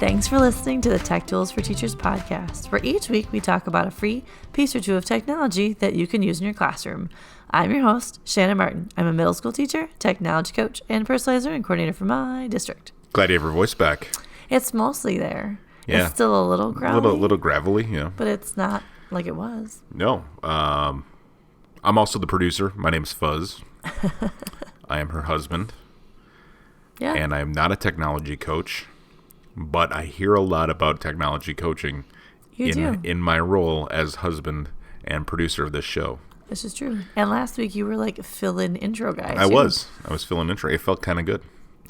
Thanks for listening to the Tech Tools for Teachers podcast, where each week we talk about a free piece or two of technology that you can use in your classroom. I'm your host, Shannon Martin. I'm a middle school teacher, technology coach, and personalizer and coordinator for my district. Glad you have your voice back. It's mostly there. Yeah. It's still a little gravelly. A little gravelly, yeah. But it's not like it was. No. I'm also the producer. My name's Fuzz. I am her husband. Yeah. And I am not a technology coach, but I hear a lot about technology coaching in my role as husband and producer of this show. This is true. And last week you were like fill-in intro guy. I was filling intro. It felt kind of good.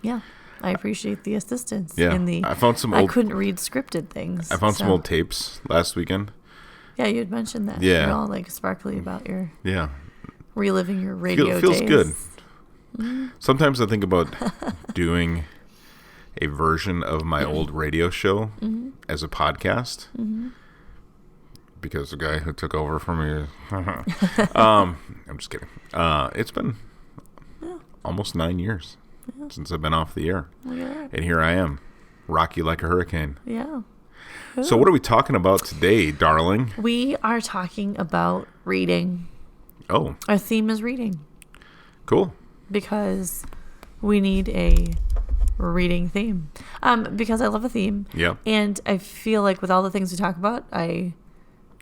Yeah. I appreciate the assistance. Yeah. I found some old, I couldn't read scripted things. I found some old tapes last weekend. Yeah, you had mentioned that. Yeah. You're all like sparkly about your reliving your radio feels days. Good. Mm-hmm. Sometimes I think about doing a version of my old radio show as a podcast because the guy who took over from me I'm just kidding. It's been almost 9 years since I've been off the air. And here I am, rocky like a hurricane. Yeah. So what are we talking about today, darling? We are talking about reading. Oh. Our theme is reading. Cool. Because we need a reading theme. Because I love a theme. Yeah. And I feel like with all the things we talk about,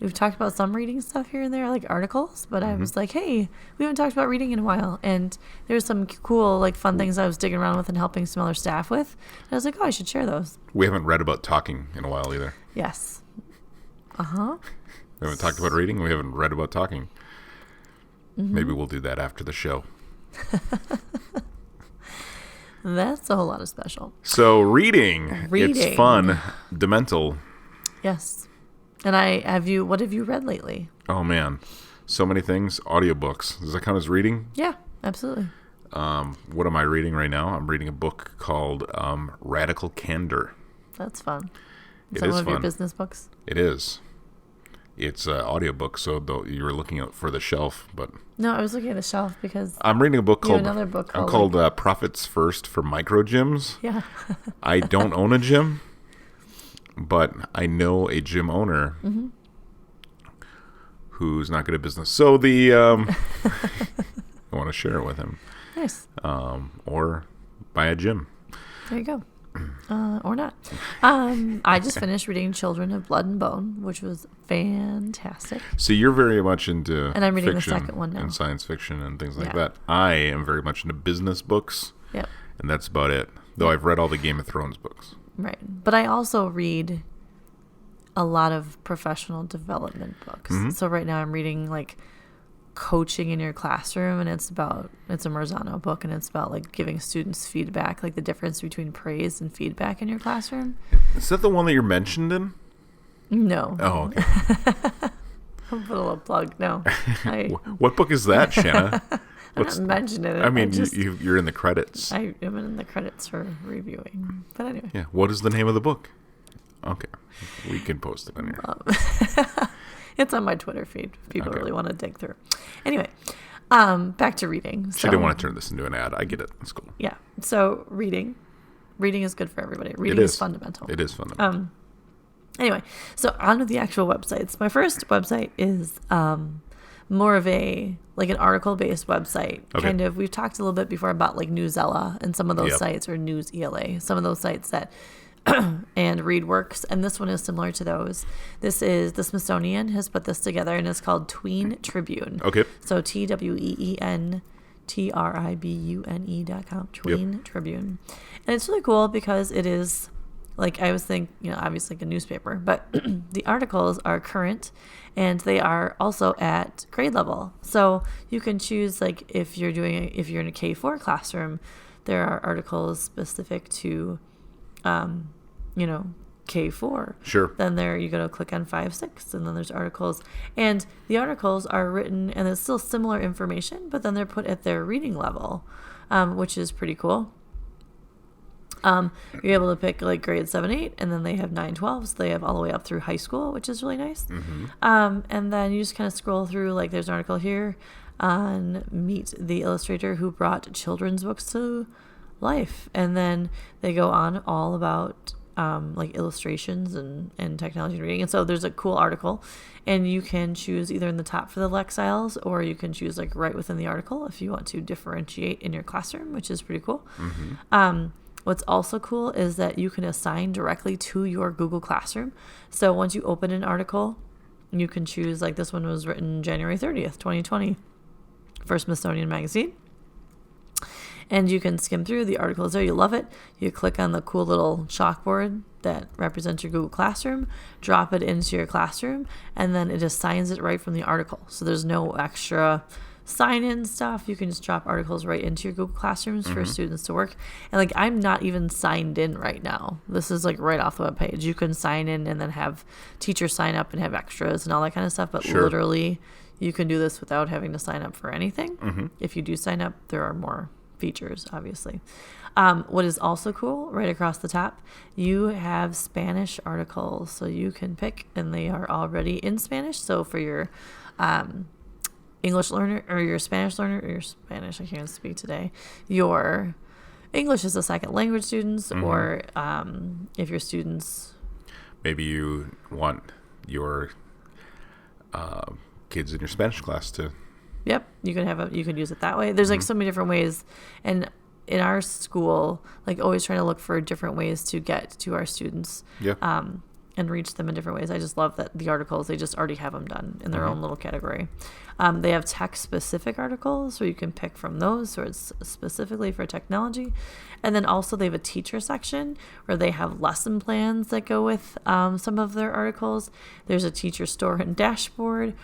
we've talked about some reading stuff here and there, like articles, but I was like, hey, we haven't talked about reading in a while. And there's some cool, like fun things I was digging around with and helping some other staff with. And I was like, oh, I should share those. We haven't read about talking in a while either. Yes. We haven't talked about reading. We haven't read about talking. Maybe we'll do that after the show. That's a whole lot of special. So reading. It's fun. Demental. Yes. And what have you read lately? Oh man, so many things. Audiobooks. Does that count as reading? Yeah, absolutely. What am I reading right now? I'm reading a book called Radical Candor. That's fun. Some of your business books? It is. It's an audiobook, so you were looking for the shelf, but... No, I was looking at the shelf because... I'm reading a book called... another book called Profits First for Micro Gyms. Yeah. I don't own a gym, but I know a gym owner who's not good at business. So I want to share it with him. Nice. Or buy a gym. There you go. Or not. I just finished reading Children of Blood and Bone, which was fantastic. So you're very much into and I'm reading fiction the second one now. And science fiction and things like that. I am very much into business books. Yep. And that's about it. Though I've read all the Game of Thrones books. Right. But I also read a lot of professional development books. So right now I'm reading like coaching in your classroom, and it's a Marzano book, and it's about like giving students feedback, like the difference between praise and feedback in your classroom. Is that the one that you're mentioned in? No. Oh, okay. I'll put a little plug. No. What book is that, Shanna? I'm not mentioning it. I mean, you're in the credits. I am in the credits for reviewing. But anyway. Yeah. What is the name of the book? Okay. We can post it on here. It's on my Twitter feed if people really want to dig through. Anyway, back to reading. She didn't want to turn this into an ad. I get it. It's cool. Yeah. So reading is good for everybody. Reading is fundamental. It is fundamental. Anyway, so on with the actual websites. My first website is more of an article-based website. Okay. Kind of, we've talked a little bit before about like Newsella and some of those sites, or News ELA, some of those sites that and ReadWorks, and this one is similar to those. This is the Smithsonian has put this together, and it's called Tween Tribune. Okay. So TWEENTRIBUNE.com. Tween Tribune, and it's really cool because it is like, I always think, obviously like a newspaper, but the articles are current, and they are also at grade level. So you can choose, like, if you're in a K4 classroom, there are articles specific to K4. Sure. Then you go to click on 5, 6, and then there's articles. And the articles are written, and it's still similar information, but then they're put at their reading level, which is pretty cool. You're able to pick like grade 7, 8, and then they have 9, 12, so they have all the way up through high school, which is really nice. And then you just kind of scroll through, like there's an article here on Meet the Illustrator Who Brought Children's Books to Life. And then they go on all about like illustrations and technology and reading. And so there's a cool article, and you can choose either in the top for the Lexiles, or you can choose like right within the article if you want to differentiate in your classroom, which is pretty cool. What's also cool is that you can assign directly to your Google Classroom. So once you open an article, you can choose, like this one was written January 30th, 2020 for Smithsonian Magazine. And you can skim through the articles there. You love it. You click on the cool little chalkboard that represents your Google Classroom, drop it into your classroom, and then it assigns it right from the article. So there's no extra sign-in stuff. You can just drop articles right into your Google Classrooms for students to work. And like, I'm not even signed in right now. This is like right off the webpage. You can sign in and then have teachers sign up and have extras and all that kind of stuff. But literally, you can do this without having to sign up for anything. If you do sign up, there are more features, obviously. What is also cool, right across the top, you have Spanish articles. So you can pick, and they are already in Spanish. So for your English learner or your Spanish learner, or your Spanish, I can't speak today, your English as a second language students, or if your students, maybe you want your kids in your Spanish class to, you can use it that way. There's like so many different ways, and in our school, like always trying to look for different ways to get to our students and reach them in different ways. I just love that the articles, they just already have them done in their own little category. They have tech-specific articles, so you can pick from those, so it's specifically for technology. And then also they have a teacher section where they have lesson plans that go with some of their articles. There's a teacher store and dashboard.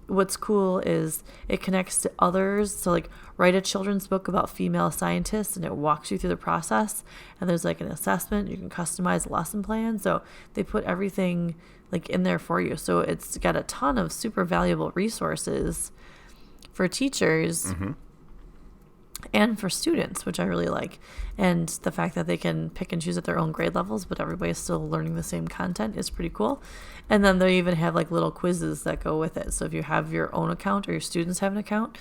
What's cool is it connects to others. So like, write a children's book about female scientists, and it walks you through the process. And there's like an assessment. You can customize a lesson plan. So they put everything like in there for you. So it's got a ton of super valuable resources for teachers and for students, which I really like. And the fact that they can pick and choose at their own grade levels, but everybody's still learning the same content is pretty cool. And then they even have like little quizzes that go with it. So if you have your own account or your students have an account,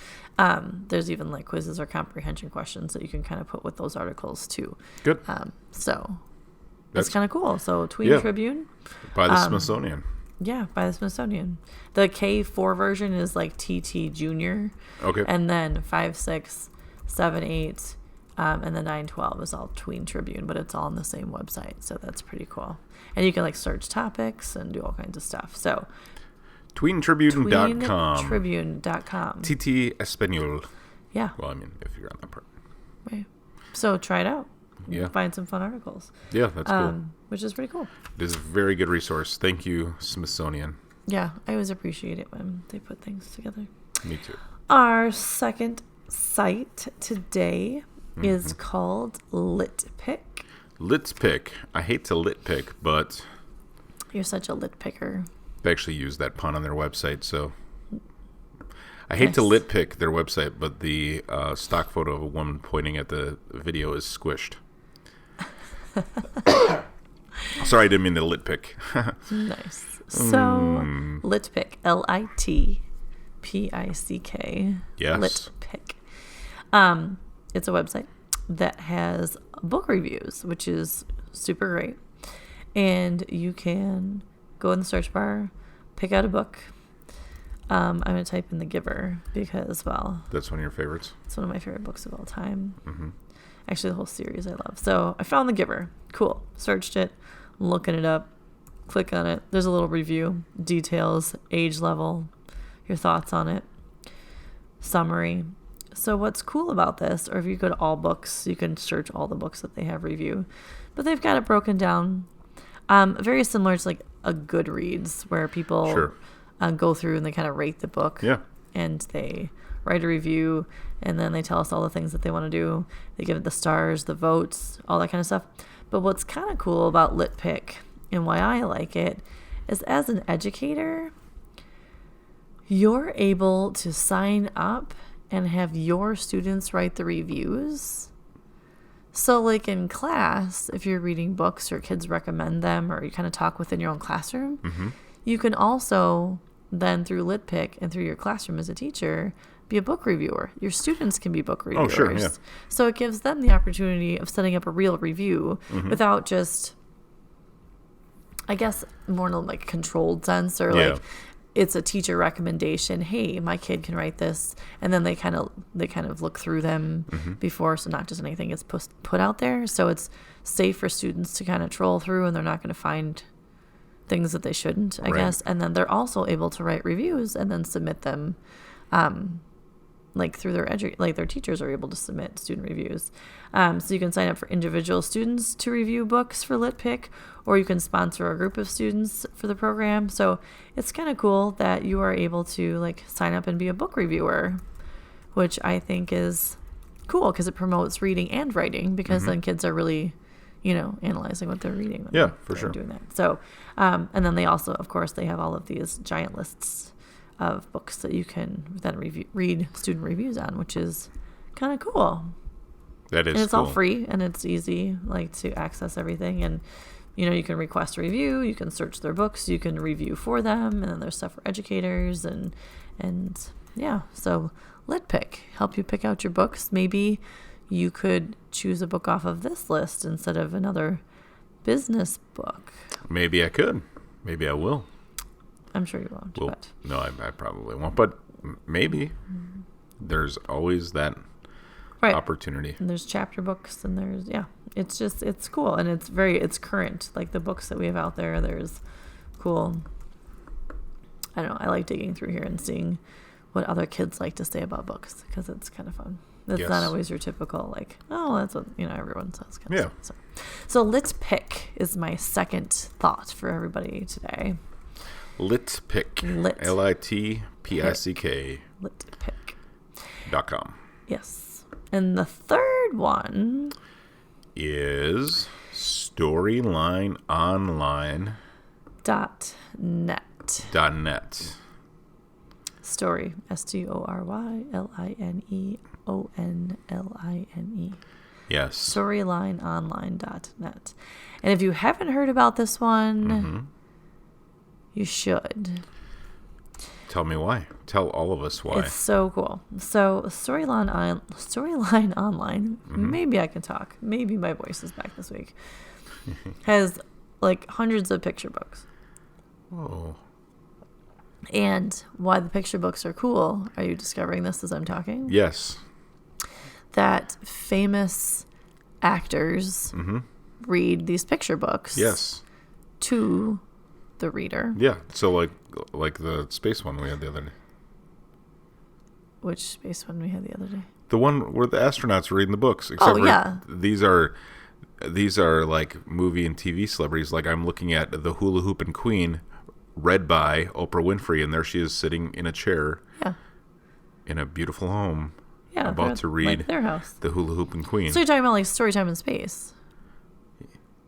there's even like quizzes or comprehension questions that you can kind of put with those articles too. Good. So that's kind of cool. So Tween Tribune. By the Smithsonian. Yeah, by the Smithsonian. The K4 version is like TT Junior. Okay. And then 5, 6, 7, 8, and the 9, 12 is all Tween Tribune, but it's all on the same website. So that's pretty cool. And you can like search topics and do all kinds of stuff. So TweenTribune.com. TweenTribune.com. TT Espanol. Yeah. Well, I mean, if you're on that part. Right. So try it out. Yeah. Find some fun articles. Yeah, that's cool. Which is pretty cool. It is a very good resource. Thank you, Smithsonian. Yeah, I always appreciate it when they put things together. Me too. Our second site today is called LitPick. LitPick. I hate to litpick, but You're such a lit picker. they actually use that pun on their website, so I hate to litpick their website, but the stock photo of a woman pointing at the video is squished. Sorry, I didn't mean to litpick. Nice. So, LitPick, LitPick. Yes. LitPick. It's a website that has book reviews, which is super great. And you can go in the search bar, pick out a book. I'm going to type in The Giver because, well, That's one of your favorites? it's one of my favorite books of all time. Actually, the whole series I love. So I found The Giver. Cool. Searched it, looking it up, click on it. There's a little review, details, age level, your thoughts on it, summary. So what's cool about this, or if you go to all books, you can search all the books that they have review, but they've got it broken down. Very similar to like a Goodreads where people go through and they kind of rate the book. Yeah. And they write a review, and then they tell us all the things that they want to do. They give it the stars, the votes, all that kind of stuff. But what's kind of cool about LitPick and why I like it is as an educator, you're able to sign up and have your students write the reviews. So like in class, if you're reading books or kids recommend them or you kind of talk within your own classroom, you can also then through LitPick and through your classroom as a teacher, be a book reviewer. Your students can be book reviewers. Oh, sure, yeah. So it gives them the opportunity of setting up a real review without just, I guess, more in a like controlled sense, or like it's a teacher recommendation. Hey, my kid can write this, and then they kind of look through them before, so not just anything gets put out there. So it's safe for students to kind of troll through, and they're not going to find things that they shouldn't, I guess. And then they're also able to write reviews and then submit them. Like through their their teachers are able to submit student reviews. So you can sign up for individual students to review books for LitPick, or you can sponsor a group of students for the program. So it's kind of cool that you are able to like sign up and be a book reviewer, which I think is cool because it promotes reading and writing, because then kids are really, analyzing what they're reading. Yeah, for sure. Doing that. So, and then they also, of course, they have all of these giant lists of books that you can then read student reviews on, which is kind of cool. That is, and it's cool. all free, and it's easy, like, to access everything. And you can request a review, you can search their books, you can review for them, and then there's stuff for educators, and yeah. So LitPick help you pick out your books. Maybe you could choose a book off of this list instead of another business book. Maybe I could. Maybe I will. I'm sure you won't. Well, but. No, I probably won't. But maybe. There's always that opportunity. And there's chapter books, and there's, it's cool. And it's current. Like the books that we have out there, there's cool. I don't know. I like digging through here and seeing what other kids like to say about books, because it's kind of fun. It's not always your typical, like, oh, that's what, everyone says. Kind of stuff. So LitPick is my second thought for everybody today. LitPick. LITPICK. LitPick.com. Yes. And the third one is StorylineOnline.net. Story. StoryLineOnline. Yes. StorylineOnline.net. And if you haven't heard about this one, you should. Tell me why. Tell all of us why. It's so cool. So Storyline Online, maybe I can talk. Maybe my voice is back this week. Has like hundreds of picture books. Oh. And why the picture books are cool, are you discovering this as I'm talking? Yes. That famous actors read these picture books. Yes. To the reader. Yeah. So like the space one we had the other day. Which space one we had the other day? The one where the astronauts were reading the books. Except these are like movie and TV celebrities. Like I'm looking at The Hula Hoopin' Queen, read by Oprah Winfrey, and there she is sitting in a chair. Yeah. In a beautiful home. Yeah. About to read like their house. The Hula Hoopin' Queen. So you're talking about like Storytime in Space.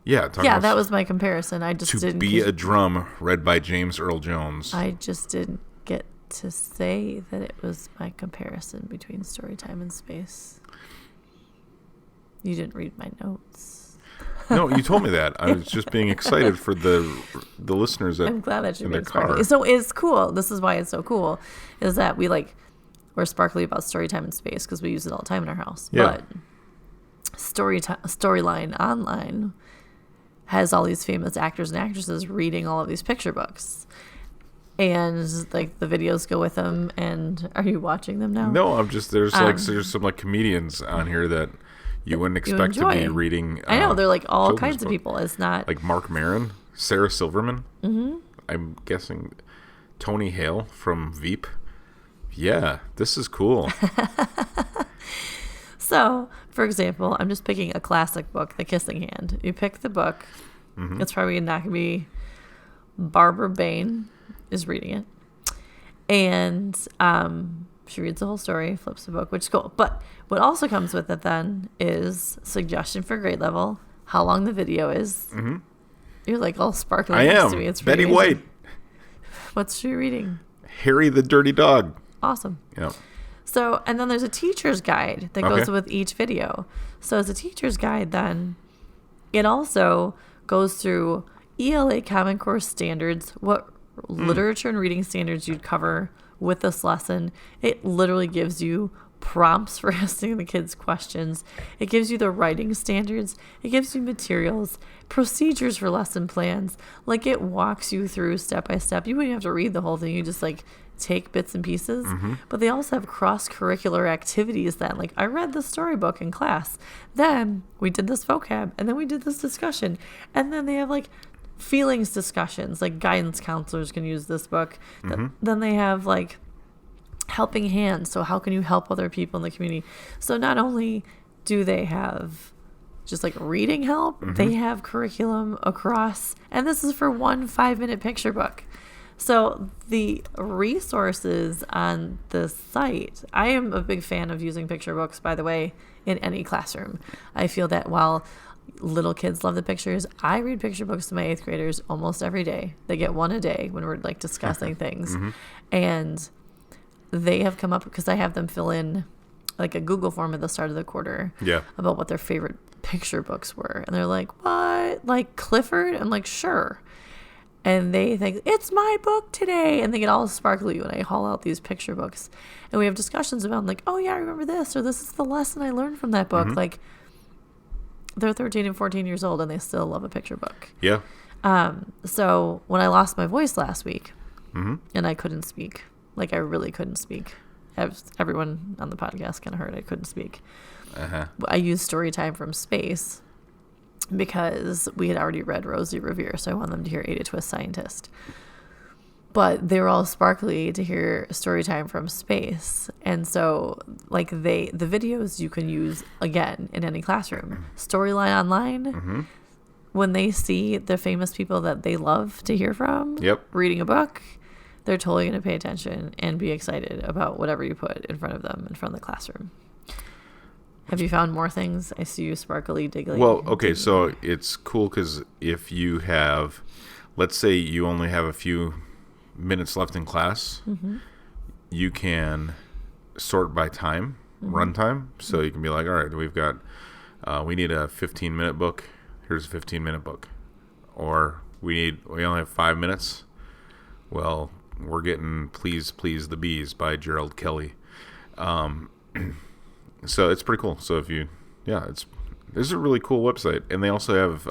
Yeah. That was my comparison. I just didn't. To Be a Drum, read by James Earl Jones. I just didn't get to say that it was my comparison between Storytime and Space. You didn't read my notes. No, you told me that. I was just being excited for the listeners I'm glad that you're being sparkly. So it's cool. This is why it's so cool, is that we're sparkly about Storytime in Space because we use it all the time in our house. Yeah. But Storyline Online has all these famous actors and actresses reading all of these picture books. And like the videos go with them. And are you watching them now? No, I'm just there's some like comedians on here that you wouldn't expect to be reading. I know they're like all kinds of people. It's not like Mark Maron, Sarah Silverman. I'm guessing Tony Hale from Veep. Yeah, this is cool. So, for example, I'm just picking a classic book, The Kissing Hand. You pick the book. It's probably not going to be Barbara Bain is reading it. And she reads the whole story, flips the book, which is cool. But what also comes with it then is suggestion for grade level, how long the video is. You're like all sparkling I next am. to me. It's Betty amazing. White. What's she reading? Harry the Dirty Dog. Awesome. Yeah. So, and then there's a teacher's guide that goes with each video. So as a teacher's guide, then it also goes through ELA Common Core standards, what literature and reading standards you'd cover with this lesson. It literally gives you prompts for asking the kids questions. It gives you the writing standards. It gives you materials, procedures for lesson plans. Like, it walks you through step by step. You wouldn't have to read the whole thing. You just like take bits and pieces. But they also have cross-curricular activities then. Like, I read the storybook in class. Then we did this vocab. And then we did this discussion. And then they have like feelings discussions. Like, guidance counselors can use this book. Then they have like helping hands. So how can you help other people in the community? So not only do they have just like reading help, they have curriculum across, and this is for one 5-minute picture book. So the resources on the site, I am a big fan of using picture books, by the way, in any classroom. I feel that while little kids love the pictures, I read picture books to my 8th graders almost every day. They get one a day when we're like discussing things. And they have come up, because I have them fill in like a Google form at the start of the quarter about what their favorite picture books were. And they're like, what? Like Clifford? I'm like, sure. And they think, it's my book today. And they get all sparkly when I haul out these picture books. And we have discussions about like, oh yeah, I remember this, or this is the lesson I learned from that book. Like, they're 13 and 14 years old and they still love a picture book. Yeah. So when I lost my voice last week and I couldn't speak, like I really couldn't speak. As everyone on the podcast kind of heard, I couldn't speak. I used Storytime from Space because we had already read Rosie Revere, so I wanted them to hear Ada Twist Scientist. But they were all sparkly to hear Storytime from Space. And so like the videos you can use again in any classroom. Storyline Online, when they see the famous people that they love to hear from reading a book, they're totally going to pay attention and be excited about whatever you put in front of them, in front of the classroom. Have you found more things? I see you sparkly diggly. Well, okay, so it's cool because if you have, let's say you only have a few minutes left in class, you can sort by time, run time. So you can be like, all right, we've got, we need a 15-minute book. Here's a 15-minute book. Or we only have 5 minutes. Well, we're getting Please Please the Bees by Gerald Kelly. So it's pretty cool. So if you, this is a really cool website. And they also have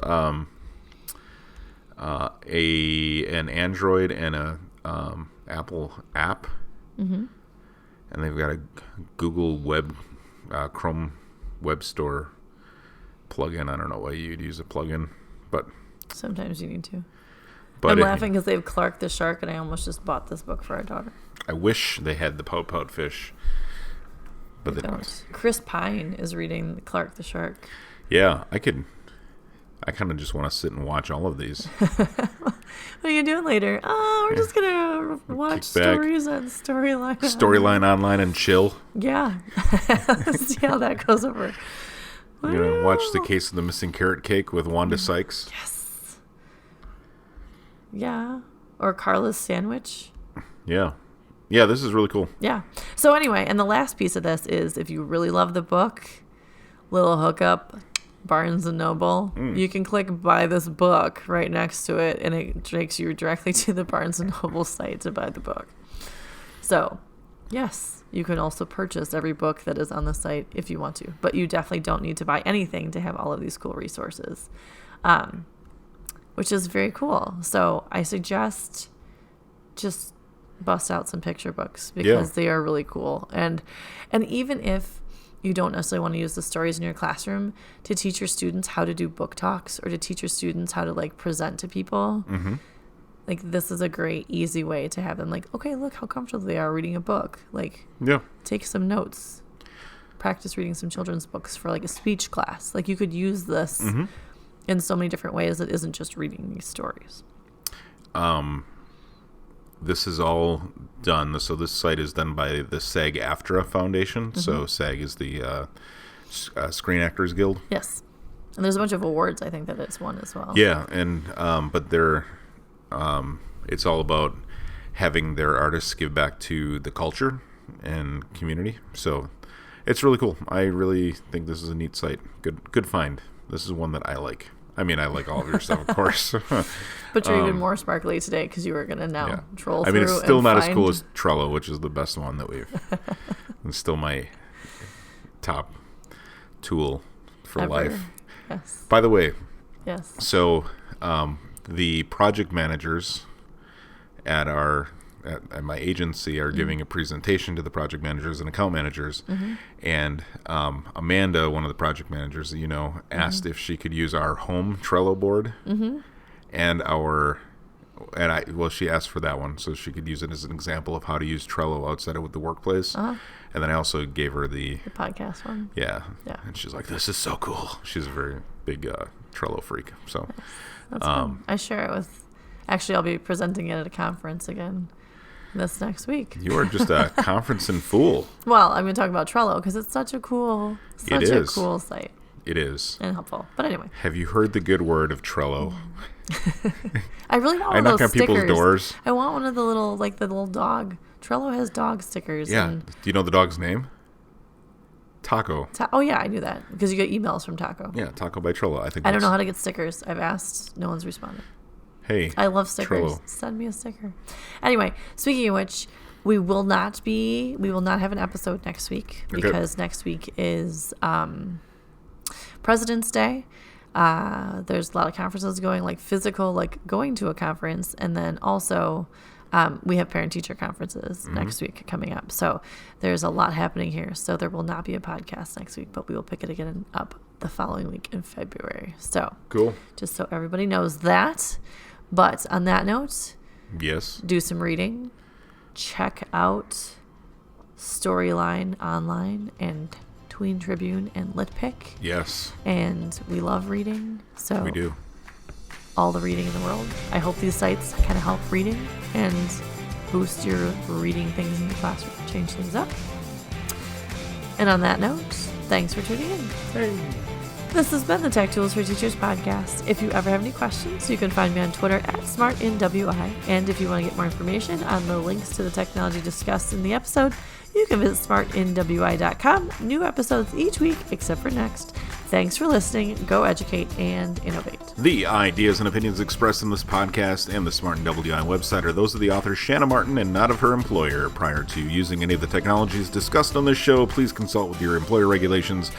an Android and a Apple app. And they've got a Google Chrome Web Store plugin. I don't know why you'd use a plugin, but sometimes you need to. But I'm laughing because they have Clark the Shark, and I almost just bought this book for our daughter. I wish they had the Pout Pout Fish, but they don't. Chris Pine is reading Clark the Shark. Yeah, I kind of just want to sit and watch all of these. What are you doing later? Oh, we're just going to watch stories on Storyline. Storyline Online and chill. Yeah. Let's see how that goes over. We're going to watch The Case of the Missing Carrot Cake with Wanda Sykes. Yes. Yeah. Or Carla's Sandwich. Yeah. Yeah, this is really cool. Yeah. So anyway, and the last piece of this is if you really love the book, little hookup, Barnes & Noble, you can click buy this book right next to it, and it takes you directly to the Barnes & Noble site to buy the book. So, yes, you can also purchase every book that is on the site if you want to, but you definitely don't need to buy anything to have all of these cool resources, which is very cool. So I suggest just bust out some picture books because they are really cool. And even if you don't necessarily want to use the stories in your classroom, to teach your students how to do book talks or to teach your students how to like present to people, like this is a great easy way to have them like, okay, look how comfortable they are reading a book. Like, take some notes, practice reading some children's books for like a speech class. Like you could use this in so many different ways. It isn't just reading these stories. This is all done. So this site is done by the SAG-AFTRA Foundation. So SAG is the Screen Actors Guild. Yes. And there's a bunch of awards, I think, that it's won as well. Yeah, and but they're it's all about having their artists give back to the culture and community. So it's really cool. I really think this is a neat site. Good find. This is one that I like. I mean, I like all of your stuff, of course. But you're even more sparkly today because you were going to now troll through. I mean, it's still not as cool as Trello, which is the best one that we've. It's still my top tool for life. Yes. By the way, yes. So the project managers at my agency are giving a presentation to the project managers and account managers, and Amanda, one of the project managers, asked if she could use our home Trello board, she asked for that one so she could use it as an example of how to use Trello outside of the workplace. And then I also gave her the podcast one. Yeah. And she's like, "This is so cool." She's a very big Trello freak. So that's fun. I share it with. Actually, I'll be presenting it at a conference again this next week. You are just a conferencing fool. Well, I'm going to talk about Trello because it's such a cool site. It is. And helpful. But anyway. Have you heard the good word of Trello? I really want one of those stickers. I knock on people's doors. I want one of the little dog. Trello has dog stickers. Yeah. Do you know the dog's name? Taco. Oh, yeah, I knew that because you get emails from Taco. Yeah, Taco by Trello. I don't know how to get stickers. I've asked. No one's responded. Hey, I love stickers. Trello. Send me a sticker. Anyway, speaking of which, we will not have an episode next week because next week is President's Day. There's a lot of conferences going, like physical, like going to a conference, and then also we have parent-teacher conferences next week coming up. So there's a lot happening here. So there will not be a podcast next week, but we will pick it again up the following week in February. So cool. Just so everybody knows that. But on that note, yes, do some reading. Check out Storyline online and Tween Tribune and LitPick. Yes. And we love reading. So we do. All the reading in the world. I hope these sites kind of help reading and boost your reading things in the classroom, change things up. And on that note, thanks for tuning in. Hey. This has been the Tech Tools for Teachers podcast. If you ever have any questions, you can find me on Twitter at SmartNWI. And if you want to get more information on the links to the technology discussed in the episode, you can visit smartnwi.com. New episodes each week, except for next. Thanks for listening. Go educate and innovate. The ideas and opinions expressed in this podcast and the Smart NWI website are those of the author Shanna Martin and not of her employer. Prior to using any of the technologies discussed on this show, please consult with your employer regulations.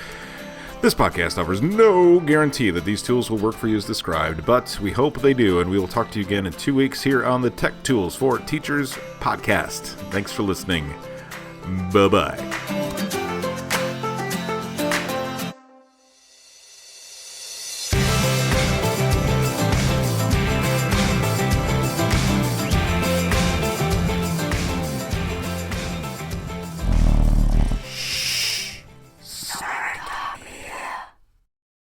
This podcast offers no guarantee that these tools will work for you as described, but we hope they do, and we will talk to you again in 2 weeks here on the Tech Tools for Teachers podcast. Thanks for listening. Bye-bye.